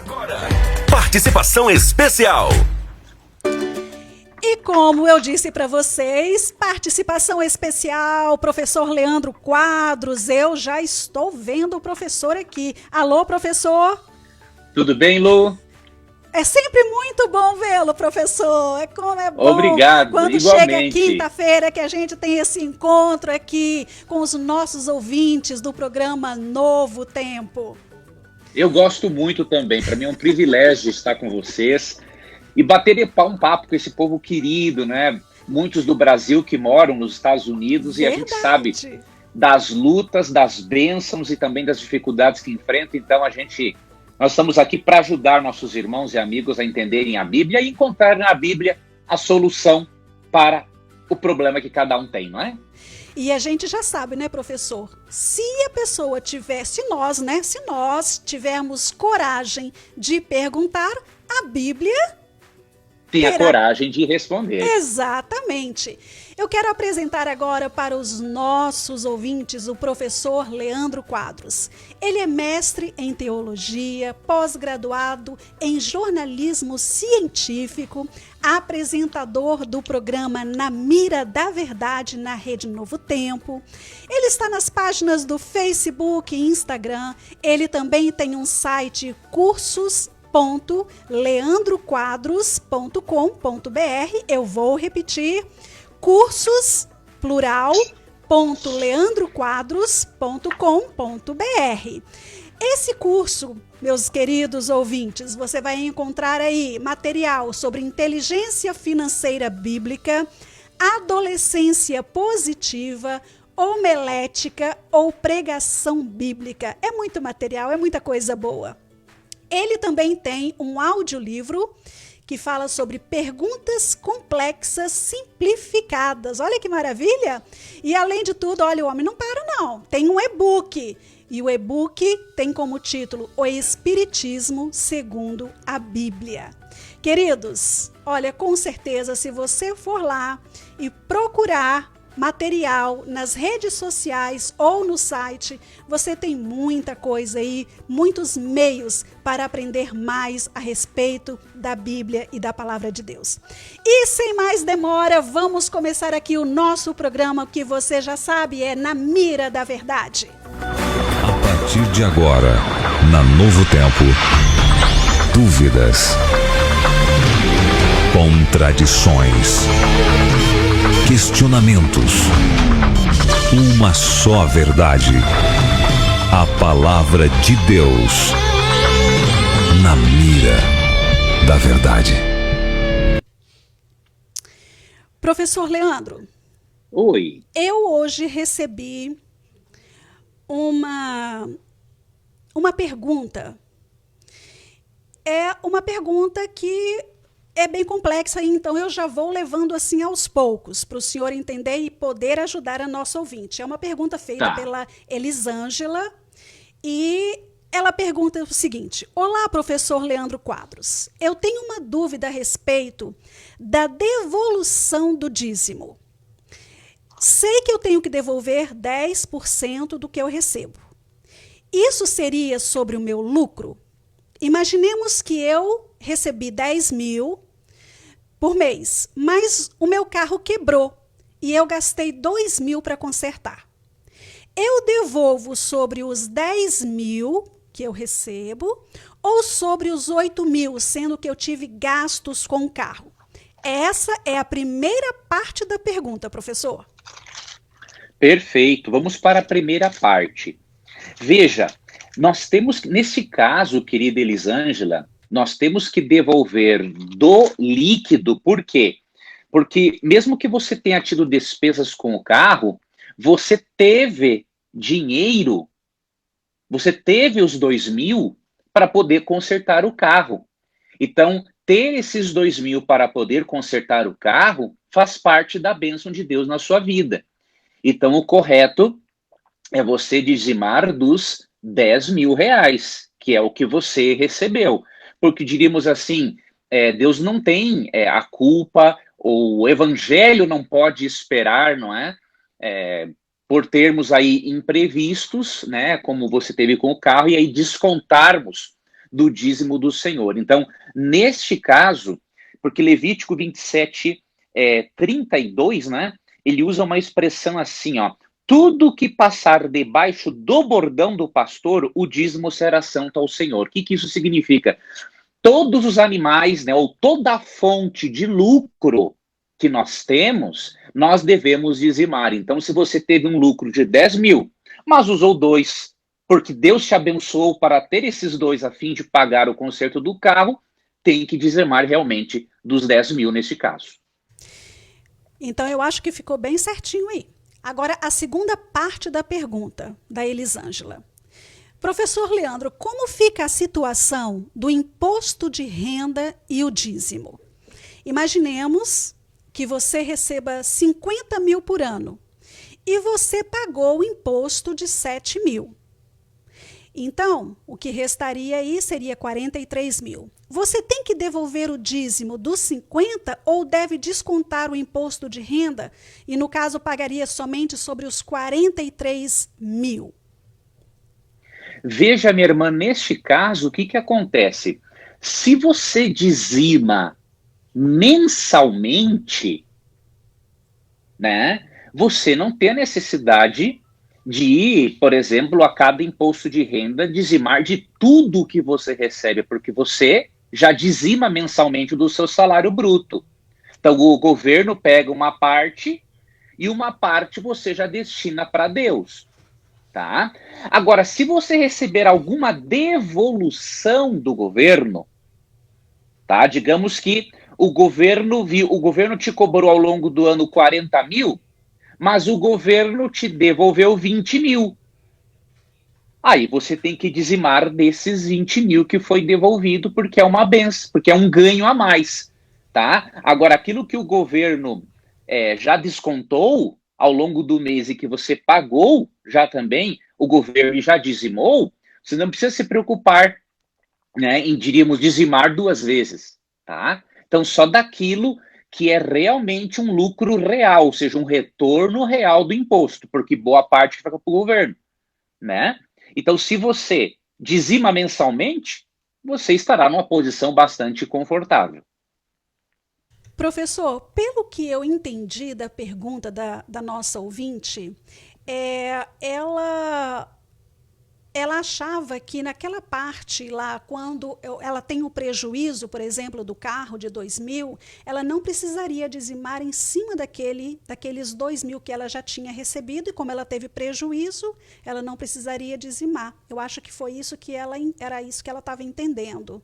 Agora, participação especial. E como eu disse para vocês, participação especial, professor Leandro Quadros. Eu já estou vendo o professor aqui. Alô, professor? Tudo bem, Lu? É sempre muito bom vê-lo, professor. Como é bom Obrigado, quando igualmente. chega quinta-feira que a gente tem esse encontro aqui com os nossos ouvintes do programa Novo Tempo. Eu gosto muito também. Para mim é um privilégio estar com vocês e bater um papo com esse povo querido, né? Muitos do Brasil que moram nos Estados Unidos. Verdade. E a gente sabe das lutas, das bênçãos e também das dificuldades que enfrentam. Então nós estamos aqui para ajudar nossos irmãos e amigos a entenderem a Bíblia e encontrar na Bíblia a solução para o problema que cada um tem, não é? E a gente já sabe, né, professor? Se a pessoa tivesse, se nós tivermos coragem de perguntar, a Bíblia tem a coragem de responder. Exatamente. Eu quero apresentar agora para os nossos ouvintes o professor Leandro Quadros. Ele é mestre em teologia, pós-graduado em jornalismo científico, apresentador do programa Na Mira da Verdade na Rede Novo Tempo. Ele está nas páginas do Facebook e Instagram. Ele também tem um site cursos.leandroquadros.com.br. Eu vou repetir, cursos, plural, .leandroquadros.com.br. Esse curso, meus queridos ouvintes, você vai encontrar aí material sobre inteligência financeira bíblica, adolescência positiva, homilética ou pregação bíblica. É muito material, é muita coisa boa. Ele também tem um audiolivro que fala sobre perguntas complexas simplificadas. Olha que maravilha! E além de tudo, olha, o homem não para não. Tem um e-book. E o e-book tem como título O Espiritismo segundo a Bíblia. Queridos, olha, com certeza, se você for lá e procurar material nas redes sociais ou no site, você tem muita coisa aí, muitos meios para aprender mais a respeito da Bíblia e da Palavra de Deus. E sem mais demora, vamos começar aqui o nosso programa, que você já sabe, é Na Mira da Verdade. A partir de agora, na Novo Tempo, dúvidas, contradições, questionamentos, uma só verdade, a palavra de Deus, na mira da verdade. Professor Leandro. Oi. Eu hoje recebi uma pergunta. É uma pergunta que é bem complexa, então eu já vou levando assim aos poucos, para o senhor entender e poder ajudar a nossa ouvinte. É uma pergunta feita pela Elisângela, e ela pergunta o seguinte: olá, professor Leandro Quadros. Eu tenho uma dúvida a respeito da devolução do dízimo. Sei que eu tenho que devolver 10% do que eu recebo. Isso seria sobre o meu lucro? Imaginemos que eu recebi 10 mil por mês, mas o meu carro quebrou e eu gastei 2 mil para consertar. Eu devolvo sobre os 10 mil que eu recebo ou sobre os 8 mil, sendo que eu tive gastos com o carro? Essa é a primeira parte da pergunta, professor. Perfeito. Vamos para a primeira parte. Veja, nós temos, nesse caso, querida Elisângela, nós temos que devolver do líquido. Por quê? Porque mesmo que você tenha tido despesas com o carro, você teve dinheiro, você teve os 2 mil para poder consertar o carro. Então, ter esses 2 mil para poder consertar o carro faz parte da bênção de Deus na sua vida. Então, o correto é você dizimar dos 10 mil reais, que é o que você recebeu. Porque diríamos assim, Deus não tem a culpa, o evangelho não pode esperar, não é? Por termos aí imprevistos, né, como você teve com o carro, e aí descontarmos do dízimo do Senhor. Então, neste caso, porque Levítico 27, 32, né, ele usa uma expressão assim, ó, tudo que passar debaixo do bordão do pastor, o dízimo será santo ao Senhor. O que isso significa? Todos os animais, né, ou toda a fonte de lucro que nós temos, nós devemos dizimar. Então, se você teve um lucro de 10 mil, mas usou 2, porque Deus te abençoou para ter esses 2 a fim de pagar o conserto do carro, tem que dizimar realmente dos 10 mil nesse caso. Então, eu acho que ficou bem certinho aí. Agora, a segunda parte da pergunta da Elisângela. Professor Leandro, como fica a situação do imposto de renda e o dízimo? Imaginemos que você receba 50 mil por ano e você pagou o imposto de 7 mil. Então, o que restaria aí seria 43 mil. Você tem que devolver o dízimo dos 50 ou deve descontar o imposto de renda e, no caso, pagaria somente sobre os 43 mil? Veja, minha irmã, neste caso, o que acontece? Se você dizima mensalmente, né, você não tem a necessidade de ir, por exemplo, a cada imposto de renda, dizimar de tudo que você recebe, porque você já dizima mensalmente do seu salário bruto. Então, o governo pega uma parte e uma parte você já destina para Deus. Tá? Agora, se você receber alguma devolução do governo, tá? Digamos que o governo te cobrou ao longo do ano 40 mil, mas o governo te devolveu 20 mil. Aí você tem que dizimar desses 20 mil que foi devolvido, porque é uma benção, porque é um ganho a mais. Tá? Agora, aquilo que o governo já descontou ao longo do mês e que você pagou já também, o governo já dizimou, você não precisa se preocupar, né, em, diríamos, dizimar 2 vezes. Tá? Então, só daquilo que é realmente um lucro real, ou seja, um retorno real do imposto, porque boa parte fica para o governo, né? Então, se você dizima mensalmente, você estará numa posição bastante confortável. Professor, pelo que eu entendi da pergunta da nossa ouvinte, ela achava que naquela parte lá, quando ela tem o prejuízo, por exemplo, do carro de 2 mil, ela não precisaria dizimar em cima daqueles 2 mil que ela já tinha recebido, e como ela teve prejuízo, ela não precisaria dizimar. Eu acho que foi isso que era isso que ela estava entendendo.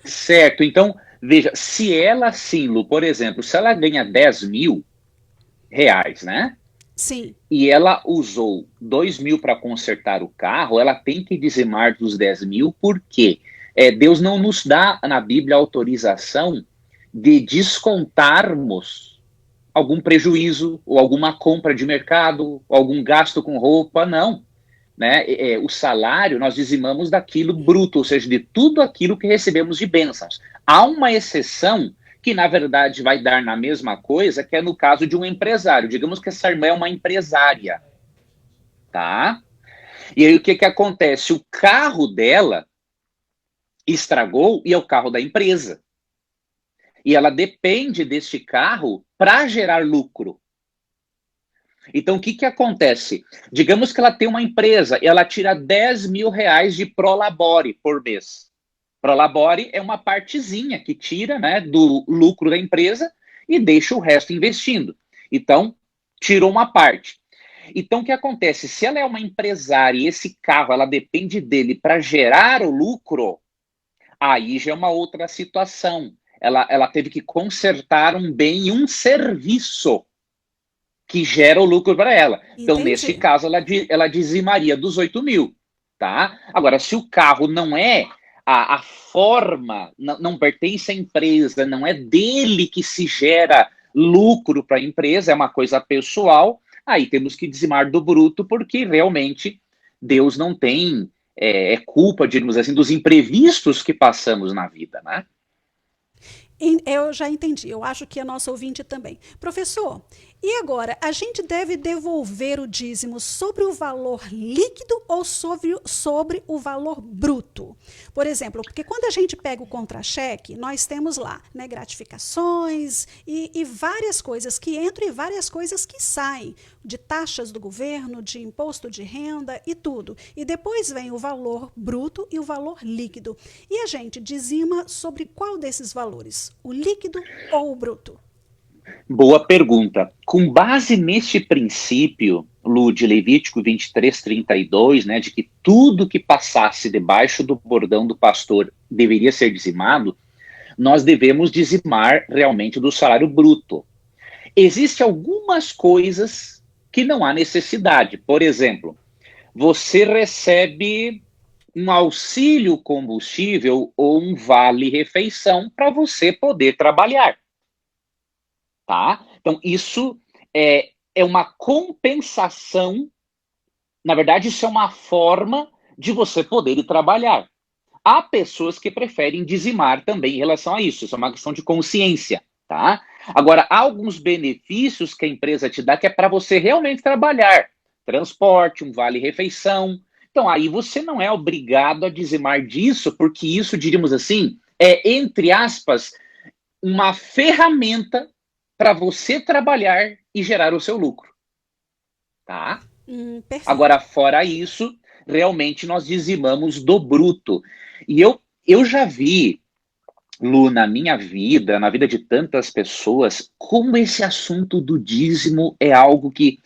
Certo, então, veja, se ela sim, Lu, por exemplo, se ela ganha 10 mil reais, né? Sim. E ela usou 2 mil para consertar o carro, ela tem que dizimar dos 10 mil, porque Deus não nos dá na Bíblia autorização de descontarmos algum prejuízo, ou alguma compra de mercado, ou algum gasto com roupa, não. Né? O salário nós dizimamos daquilo bruto, ou seja, de tudo aquilo que recebemos de bênçãos. Há uma exceção que, na verdade, vai dar na mesma coisa, que é no caso de um empresário. Digamos que essa irmã é uma empresária, tá? E aí o que acontece? O carro dela estragou e é o carro da empresa. E ela depende deste carro para gerar lucro. Então, o que acontece? Digamos que ela tem uma empresa e ela tira 10 mil reais de prolabore por mês. Prolabore é uma partezinha que tira, né, do lucro da empresa e deixa o resto investindo. Então, tirou uma parte. Então, o que acontece? Se ela é uma empresária e esse carro ela depende dele para gerar o lucro, aí já é uma outra situação. Ela teve que consertar um bem e um serviço que gera o lucro para ela. Entendi. Então, nesse caso, ela dizimaria dos 8 mil. Tá? Agora, se o carro não é a forma, não pertence à empresa, não é dele que se gera lucro para a empresa, é uma coisa pessoal, aí temos que dizimar do bruto, porque realmente Deus não tem culpa, digamos assim, dos imprevistos que passamos na vida, né? Eu já entendi, eu acho que a nossa ouvinte também. Professor, E agora, a gente deve devolver o dízimo sobre o valor líquido ou sobre o valor bruto? Por exemplo, porque quando a gente pega o contra-cheque, nós temos lá, né, gratificações e várias coisas que entram e várias coisas que saem, de taxas do governo, de imposto de renda e tudo. E depois vem o valor bruto e o valor líquido. E a gente dizima sobre qual desses valores? O líquido ou o bruto? Boa pergunta. Com base neste princípio, Lu, de Levítico 23:32, né, de que tudo que passasse debaixo do bordão do pastor deveria ser dizimado, nós devemos dizimar realmente do salário bruto. Existem algumas coisas que não há necessidade. Por exemplo, você recebe um auxílio combustível ou um vale-refeição para você poder trabalhar. Tá? Então, isso é uma compensação, na verdade, isso é uma forma de você poder ir trabalhar. Há pessoas que preferem dizimar também em relação a isso é uma questão de consciência, tá? Agora, há alguns benefícios que a empresa te dá que é para você realmente trabalhar. Transporte, um vale-refeição. Então, aí você não é obrigado a dizimar disso, porque isso, diríamos assim, é, entre aspas, uma ferramenta para você trabalhar e gerar o seu lucro, tá? Perfeito. Agora, fora isso, realmente nós dizimamos do bruto. E eu já vi, Lu, na minha vida, na vida de tantas pessoas, como esse assunto do dízimo é algo que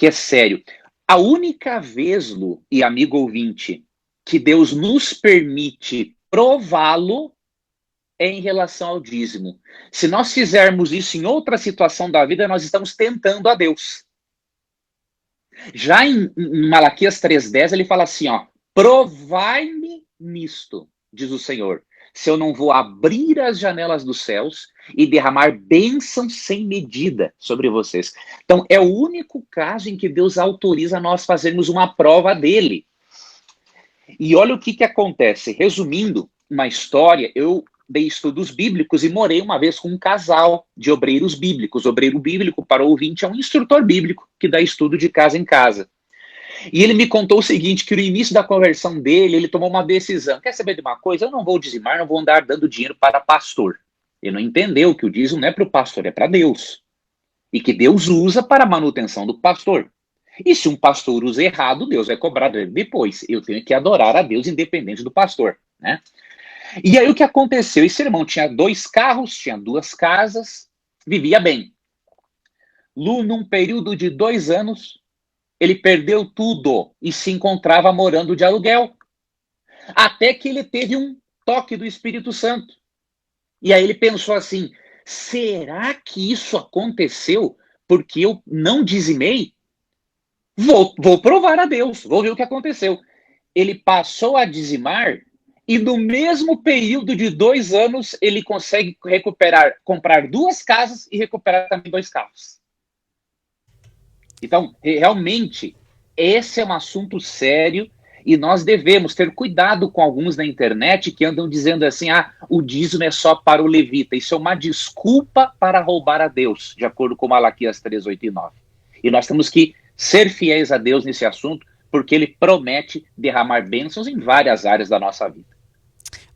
é sério. A única vez, Lu, e amigo ouvinte, que Deus nos permite prová-lo é em relação ao dízimo. Se nós fizermos isso em outra situação da vida, nós estamos tentando a Deus. Já em Malaquias 3:10, ele fala assim, ó, provai-me nisto, diz o Senhor, se eu não vou abrir as janelas dos céus e derramar bênção sem medida sobre vocês. Então, é o único caso em que Deus autoriza nós fazermos uma prova dele. E olha o que acontece. Resumindo uma história, eu dei estudos bíblicos e morei uma vez com um casal de obreiros bíblicos. Obreiro bíblico, para o ouvinte, é um instrutor bíblico que dá estudo de casa em casa. E ele me contou o seguinte, que no início da conversão dele, ele tomou uma decisão. Quer saber de uma coisa? Eu não vou dizimar, não vou andar dando dinheiro para pastor. Ele não entendeu que o dízimo não é para o pastor, é para Deus. E que Deus usa para a manutenção do pastor. E se um pastor usa errado, Deus vai cobrar dele depois. Eu tenho que adorar a Deus independente do pastor, né? E aí o que aconteceu? Esse irmão tinha 2 carros, tinha 2 casas, vivia bem. Lu, num período de 2 anos, ele perdeu tudo e se encontrava morando de aluguel. Até que ele teve um toque do Espírito Santo. E aí ele pensou assim, será que isso aconteceu porque eu não dizimei? Vou provar a Deus, vou ver o que aconteceu. Ele passou a dizimar e no mesmo período de 2 anos ele consegue comprar 2 casas e recuperar também 2 carros. Então, realmente, esse é um assunto sério e nós devemos ter cuidado com alguns na internet que andam dizendo assim, o dízimo é só para o levita. Isso é uma desculpa para roubar a Deus, de acordo com Malaquias 3, 8 e 9. E nós temos que ser fiéis a Deus nesse assunto, porque ele promete derramar bênçãos em várias áreas da nossa vida.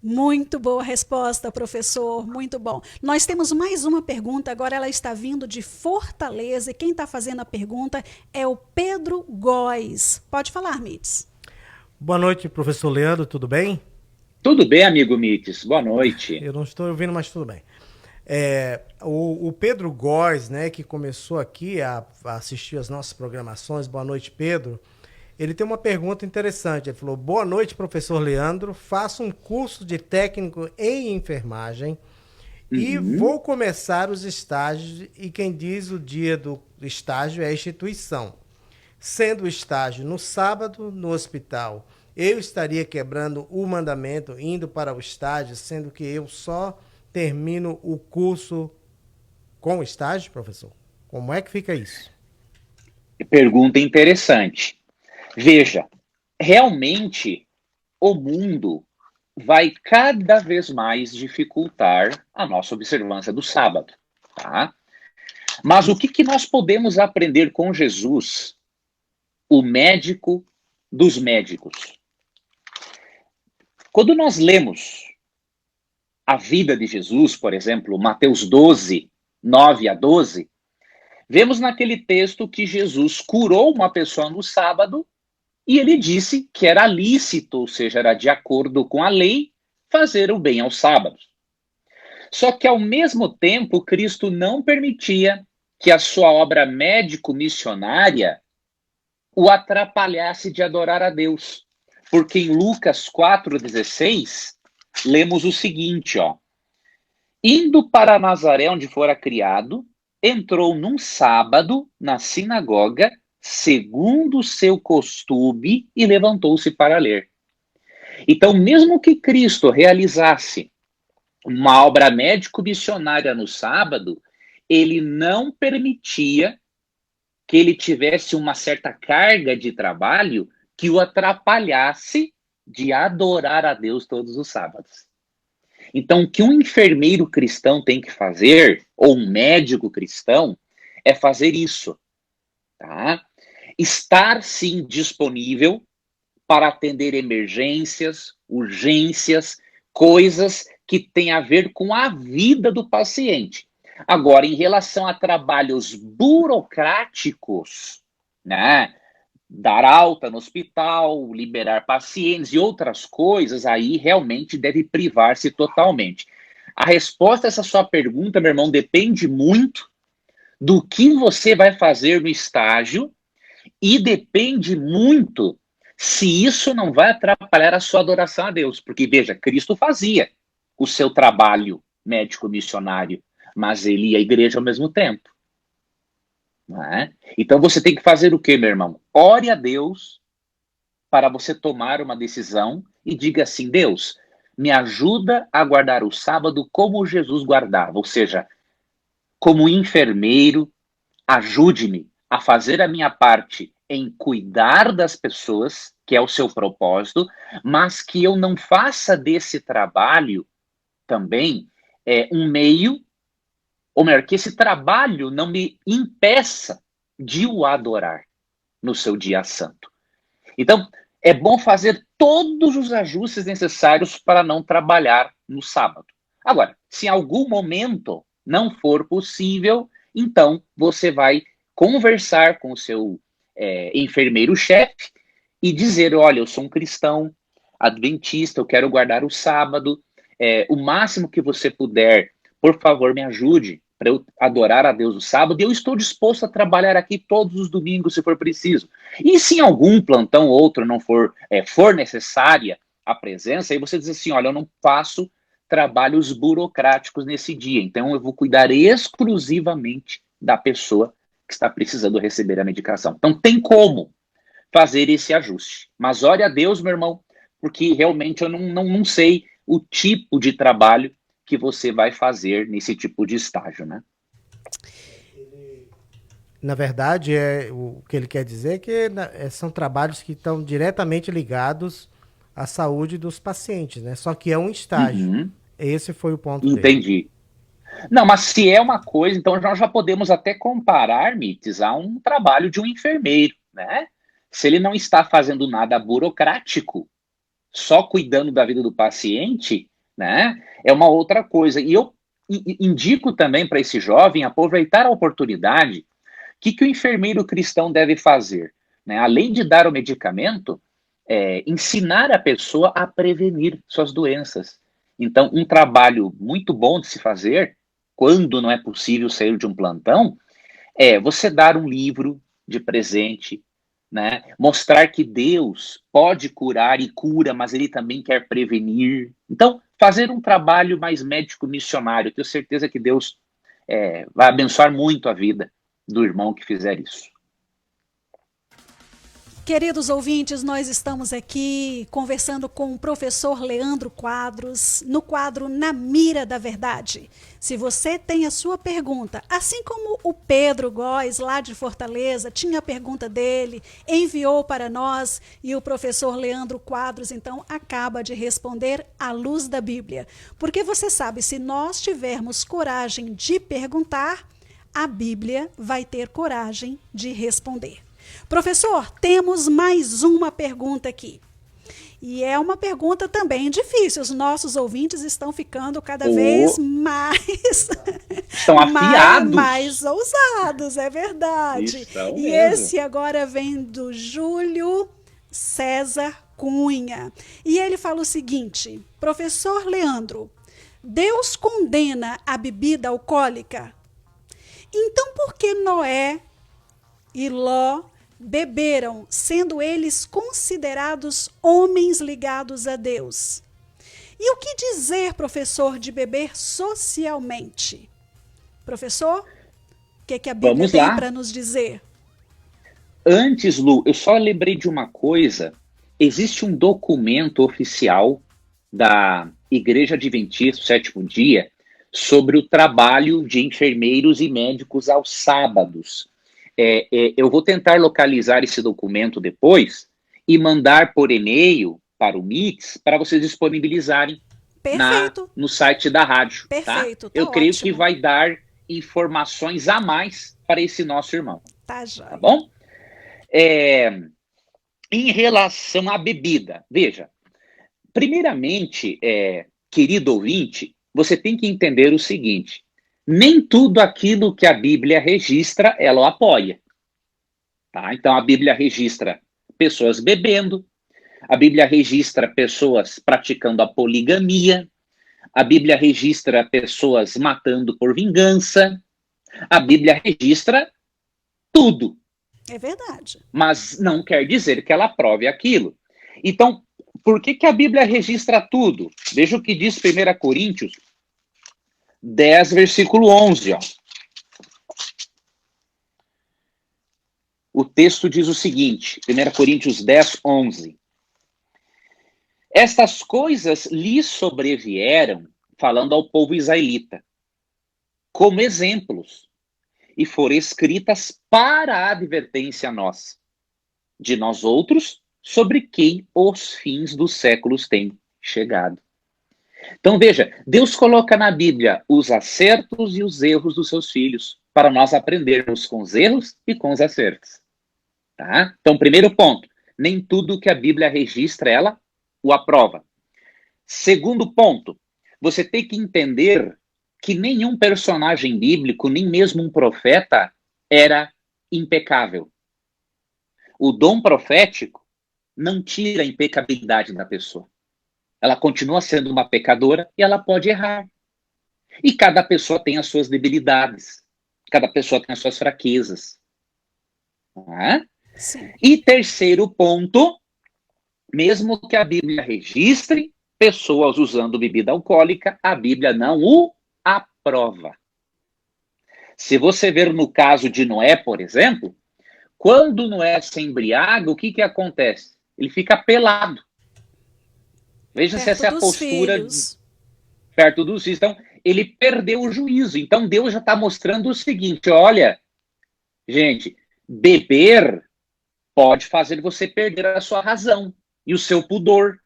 Muito boa resposta, professor, muito bom. Nós temos mais uma pergunta, agora ela está vindo de Fortaleza, e quem está fazendo a pergunta é o Pedro Góes. Pode falar, Mites. Boa noite, professor Leandro, tudo bem? Tudo bem, amigo Mites, boa noite. Eu não estou ouvindo, mas tudo bem. O Pedro Góes, né, que começou aqui a assistir as nossas programações, boa noite, Pedro. Ele tem uma pergunta interessante. Ele falou, boa noite, professor Leandro, faço um curso de técnico em enfermagem e vou começar os estágios e quem diz o dia do estágio é a instituição. Sendo o estágio no sábado no hospital, eu estaria quebrando o mandamento indo para o estágio, sendo que eu só termino o curso com o estágio, professor? Como é que fica isso? Pergunta interessante. Veja, realmente o mundo vai cada vez mais dificultar a nossa observância do sábado, tá? Mas o que nós podemos aprender com Jesus, o médico dos médicos? Quando nós lemos a vida de Jesus, por exemplo, Mateus 12, 9 a 12, vemos naquele texto que Jesus curou uma pessoa no sábado e ele disse que era lícito, ou seja, era de acordo com a lei, fazer o bem aos sábados. Só que, ao mesmo tempo, Cristo não permitia que a sua obra médico-missionária o atrapalhasse de adorar a Deus. Porque em Lucas 4,16, lemos o seguinte, ó. Indo para Nazaré, onde fora criado, entrou num sábado na sinagoga, segundo o seu costume, e levantou-se para ler. Então, mesmo que Cristo realizasse uma obra médico-missionária no sábado, ele não permitia que ele tivesse uma certa carga de trabalho que o atrapalhasse de adorar a Deus todos os sábados. Então, o que um enfermeiro cristão tem que fazer, ou um médico cristão, é fazer isso, tá? Estar, sim, disponível para atender emergências, urgências, coisas que têm a ver com a vida do paciente. Agora, em relação a trabalhos burocráticos, né, dar alta no hospital, liberar pacientes e outras coisas, aí realmente deve privar-se totalmente. A resposta a essa sua pergunta, meu irmão, depende muito do que você vai fazer no estágio e depende muito se isso não vai atrapalhar a sua adoração a Deus. Porque, veja, Cristo fazia o seu trabalho médico-missionário, mas ele ia à igreja ao mesmo tempo. Não é? Então você tem que fazer o quê, meu irmão? Ore a Deus para você tomar uma decisão e diga assim, Deus, me ajuda a guardar o sábado como Jesus guardava. Ou seja, como enfermeiro, ajude-me a fazer a minha parte em cuidar das pessoas, que é o seu propósito, mas que eu não faça desse trabalho também um meio, ou melhor, que esse trabalho não me impeça de o adorar no seu dia santo. Então, é bom fazer todos os ajustes necessários para não trabalhar no sábado. Agora, se em algum momento não for possível, então você vai conversar com o seu enfermeiro-chefe e dizer, olha, eu sou um cristão adventista, eu quero guardar o sábado, o máximo que você puder, por favor, me ajude para eu adorar a Deus no sábado, e eu estou disposto a trabalhar aqui todos os domingos, se for preciso. E se em algum plantão ou outro não for necessária a presença, aí você diz assim, olha, eu não faço trabalhos burocráticos nesse dia, então eu vou cuidar exclusivamente da pessoa que está precisando receber a medicação. Então tem como fazer esse ajuste. Mas ore a Deus, meu irmão, porque realmente eu não sei o tipo de trabalho que você vai fazer nesse tipo de estágio, né? Na verdade, o que ele quer dizer é que são trabalhos que estão diretamente ligados à saúde dos pacientes, né? Só que é um estágio. Uhum. Esse foi o ponto Entendi. dele. Não, mas se é uma coisa, então nós já podemos até comparar, Mites, a um trabalho de um enfermeiro, né? Se ele não está fazendo nada burocrático, só cuidando da vida do paciente, né? É uma outra coisa. E eu indico também para esse jovem aproveitar a oportunidade. O que o enfermeiro cristão deve fazer? Né? Além de dar o medicamento, ensinar a pessoa a prevenir suas doenças. Então, um trabalho muito bom de se fazer, quando não é possível sair de um plantão, é você dar um livro de presente, né? Mostrar que Deus pode curar e cura, mas ele também quer prevenir. Então, fazer um trabalho mais médico-missionário. Tenho certeza que Deus vai abençoar muito a vida do irmão que fizer isso. Queridos ouvintes, nós estamos aqui conversando com o professor Leandro Quadros, no quadro Na Mira da Verdade. Se você tem a sua pergunta, assim como o Pedro Góes, lá de Fortaleza, tinha a pergunta dele, enviou para nós, e o professor Leandro Quadros, então, acaba de responder à luz da Bíblia. Porque você sabe, se nós tivermos coragem de perguntar, a Bíblia vai ter coragem de responder. Professor, temos mais uma pergunta aqui. E é uma pergunta também difícil. Os nossos ouvintes estão ficando cada vez mais, Estão afiados. mais ousados, é verdade. Estão E mesmo. esse agora vem do Júlio César Cunha. E ele fala o seguinte: professor Leandro, Deus condena a bebida alcoólica? Então por que Noé e Ló beberam, sendo eles considerados homens ligados a Deus? E o que dizer, professor, de beber socialmente? Professor, o que a Bíblia Vamos tem lá. para nos dizer? Antes, Lu, eu só lembrei de uma coisa. Existe um documento oficial da Igreja Adventista do Sétimo Dia sobre o trabalho de enfermeiros e médicos aos sábados. Eu vou tentar localizar esse documento depois e mandar por e-mail para o Mix para vocês disponibilizarem Perfeito. no site da rádio. Perfeito, Tá? tá Eu creio ótimo. que vai dar informações a mais para esse nosso irmão. Tá, joia. Tá bom? Em relação à bebida, veja, primeiramente, querido ouvinte, você tem que entender o seguinte: nem tudo aquilo que a Bíblia registra, ela o apoia. Tá? Então, a Bíblia registra pessoas bebendo, a Bíblia registra pessoas praticando a poligamia, a Bíblia registra pessoas matando por vingança, a Bíblia registra tudo. É verdade. Mas não quer dizer que ela aprove aquilo. Então, por que a Bíblia registra tudo? Veja o que diz 1 Coríntios 10, versículo 11. Ó. O texto diz o seguinte, 1 Coríntios 10, 11. Estas coisas lhes sobrevieram, falando ao povo israelita, como exemplos, e foram escritas para a advertência nossa, de nós outros, sobre quem os fins dos séculos têm chegado. Então veja, Deus coloca na Bíblia os acertos e os erros dos seus filhos, para nós aprendermos com os erros e com os acertos. Tá? Então, primeiro ponto, nem tudo que a Bíblia registra, ela o aprova. Segundo ponto, você tem que entender que nenhum personagem bíblico, nem mesmo um profeta, era impecável. O dom profético não tira a impecabilidade da pessoa. Ela continua sendo uma pecadora e ela pode errar. E cada pessoa tem as suas debilidades. Cada pessoa tem as suas fraquezas. Tá? Sim. E terceiro ponto, mesmo que a Bíblia registre pessoas usando bebida alcoólica, a Bíblia não o aprova. Se você ver no caso de Noé, por exemplo, quando Noé se embriaga, o que acontece? Ele fica pelado. Veja se essa é a postura perto dos filhos. Então, ele perdeu o juízo. Então, Deus já está mostrando o seguinte, olha, gente, beber pode fazer você perder a sua razão e o seu pudor.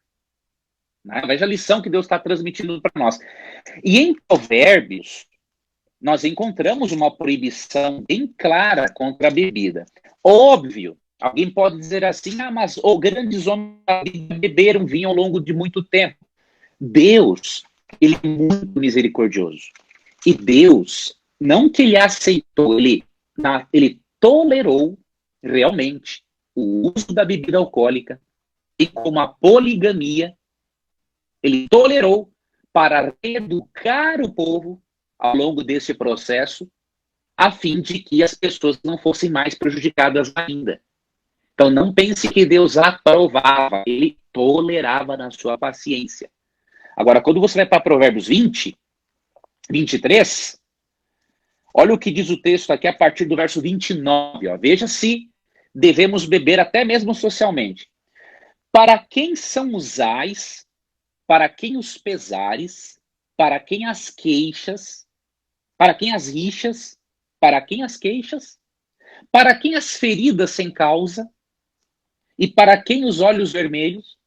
Né? Veja a lição que Deus está transmitindo para nós. E em Provérbios, nós encontramos uma proibição bem clara contra a bebida. Óbvio, alguém pode dizer assim, mas grandes homens da Bíblia beberam vinho ao longo de muito tempo. Deus, ele é muito misericordioso. E Deus, não que ele aceitou, ele tolerou realmente o uso da bebida alcoólica e como a poligamia, ele tolerou para reeducar o povo ao longo desse processo, a fim de que as pessoas não fossem mais prejudicadas ainda. Então não pense que Deus aprovava, ele tolerava na sua paciência. Agora, quando você vai para Provérbios 20, 23, olha o que diz o texto aqui a partir do verso 29. Ó. Veja se devemos beber até mesmo socialmente. Para quem são os ais, para quem os pesares, para quem as queixas, para quem as rixas, para quem as queixas, para quem as feridas sem causa, e para quem os olhos vermelhos,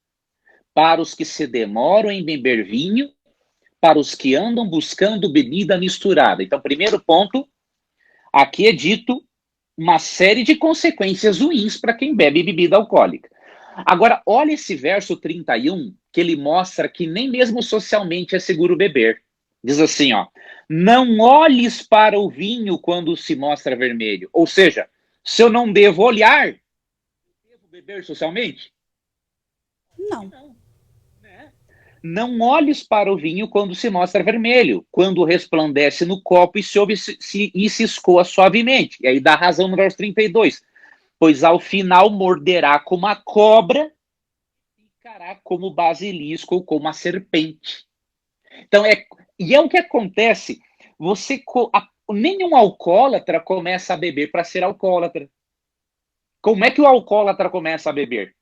para os que se demoram em beber vinho, para os que andam buscando bebida misturada. Então, primeiro ponto, Aqui é dito uma série de consequências ruins para quem bebe bebida alcoólica. Agora, olha esse verso 31, que ele mostra que nem mesmo socialmente é seguro beber. Diz assim, ó, não olhes para o vinho quando se mostra vermelho. Ou seja, se eu não devo olhar, eu devo beber socialmente? Não. Não olhes para o vinho quando se mostra vermelho, quando resplandece no copo e se escoa suavemente. E aí dá razão no verso 32. Pois ao final morderá como a cobra e ficará como o basilisco ou como a serpente. Então, é o que acontece. Nenhum alcoólatra começa a beber para ser alcoólatra. Como é que o alcoólatra começa a beber?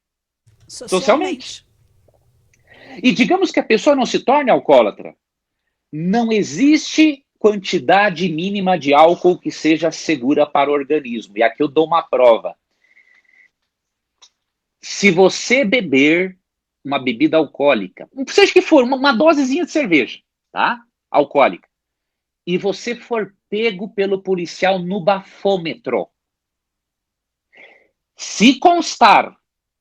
Socialmente. E digamos que a pessoa não se torne alcoólatra. Não existe quantidade mínima de álcool que seja segura para o organismo. E aqui eu dou uma prova. Se você beber uma bebida alcoólica, seja que for, uma dosezinha de cerveja, tá? Alcoólica, e você for pego pelo policial no bafômetro, se constar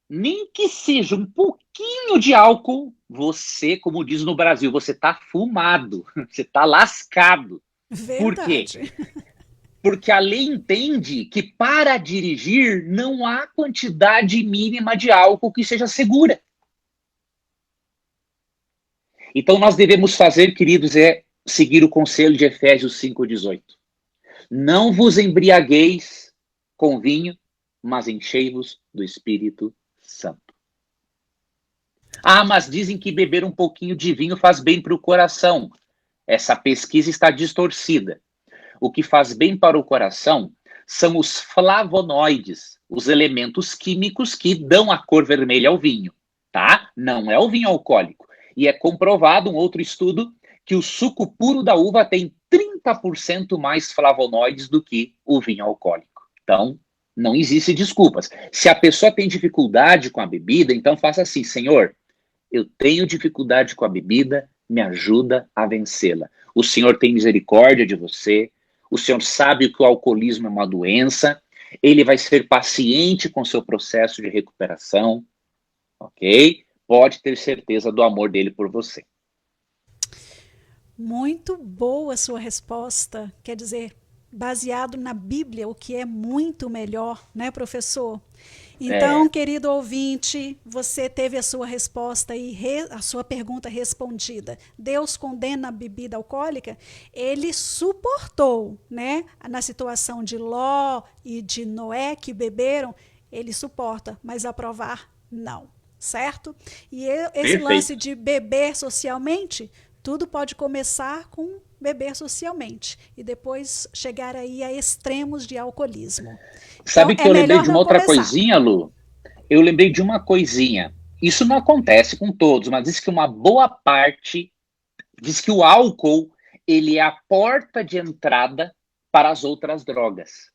nem que seja um pouquinho de álcool, você, como diz no Brasil, você tá fumado, você tá lascado. Verdade. Por quê? Porque a lei entende que para dirigir não há quantidade mínima de álcool que seja segura. Então nós devemos fazer, queridos, é seguir o conselho de Efésios 5,18. Não vos embriagueis com vinho, mas enchei-vos do Espírito Santo. Ah, mas dizem que beber um pouquinho de vinho faz bem para o coração. Essa pesquisa está distorcida. O que faz bem para o coração são os flavonoides, os elementos químicos que dão a cor vermelha ao vinho, tá? Não é o vinho alcoólico. E é comprovado um outro estudo que o suco puro da uva tem 30% mais flavonoides do que o vinho alcoólico. Então, não existe desculpas. Se a pessoa tem dificuldade com a bebida, então faça assim, Senhor, eu tenho dificuldade com a bebida, me ajuda a vencê-la. O Senhor tem misericórdia de você, o Senhor sabe que o alcoolismo é uma doença, ele vai ser paciente com o seu processo de recuperação, ok? Pode ter certeza do amor dele por você. Muito boa a sua resposta, quer dizer, baseado na Bíblia, o que é muito melhor, né, professor? Então, querido ouvinte, você teve a sua resposta e a sua pergunta respondida. Deus condena a bebida alcoólica? Ele suportou, né? Na situação de Ló e de Noé que beberam, ele suporta, mas aprovar, não, certo? E esse Perfeito. lance de beber socialmente, tudo pode começar com beber socialmente e depois chegar aí a extremos de alcoolismo. Sabe Então, que eu lembrei de uma outra começar. coisinha, Lu? Eu lembrei de uma coisinha. Isso não acontece com todos, mas diz que uma boa parte, diz que o álcool, ele é a porta de entrada para as outras drogas.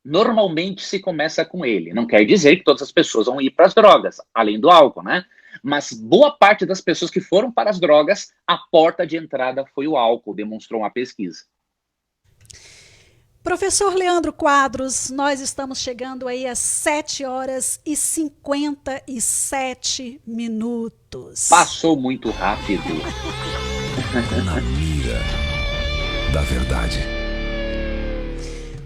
Normalmente se começa com ele. Não quer dizer que todas as pessoas vão ir para as drogas, além do álcool, né? Mas boa parte das pessoas que foram para as drogas, a porta de entrada foi o álcool, demonstrou uma pesquisa. Professor Leandro Quadros, nós estamos chegando aí às 7h57. Passou muito rápido. Na mira da verdade.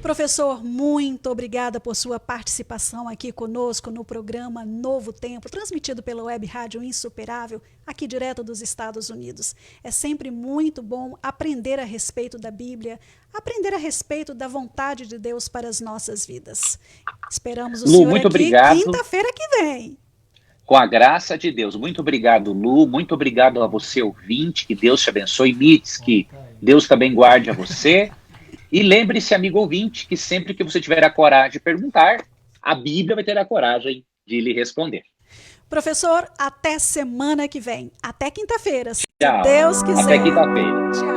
Professor, muito obrigada por sua participação aqui conosco no programa Novo Tempo, transmitido pela Web Rádio Insuperável, aqui direto dos Estados Unidos. É sempre muito bom aprender a respeito da Bíblia, aprender a respeito da vontade de Deus para as nossas vidas. Esperamos o Lu, senhor muito aqui obrigado. quinta-feira que vem. Com a graça de Deus. Muito obrigado, Lu. Muito obrigado a você, ouvinte. Que Deus te abençoe. Mites, que Deus também guarde a você. E lembre-se, amigo ouvinte, que sempre que você tiver a coragem de perguntar, a Bíblia vai ter a coragem de lhe responder. Professor, até semana que vem. Até quinta-feira, se Tchau. Deus quiser. Até quinta-feira. Tchau.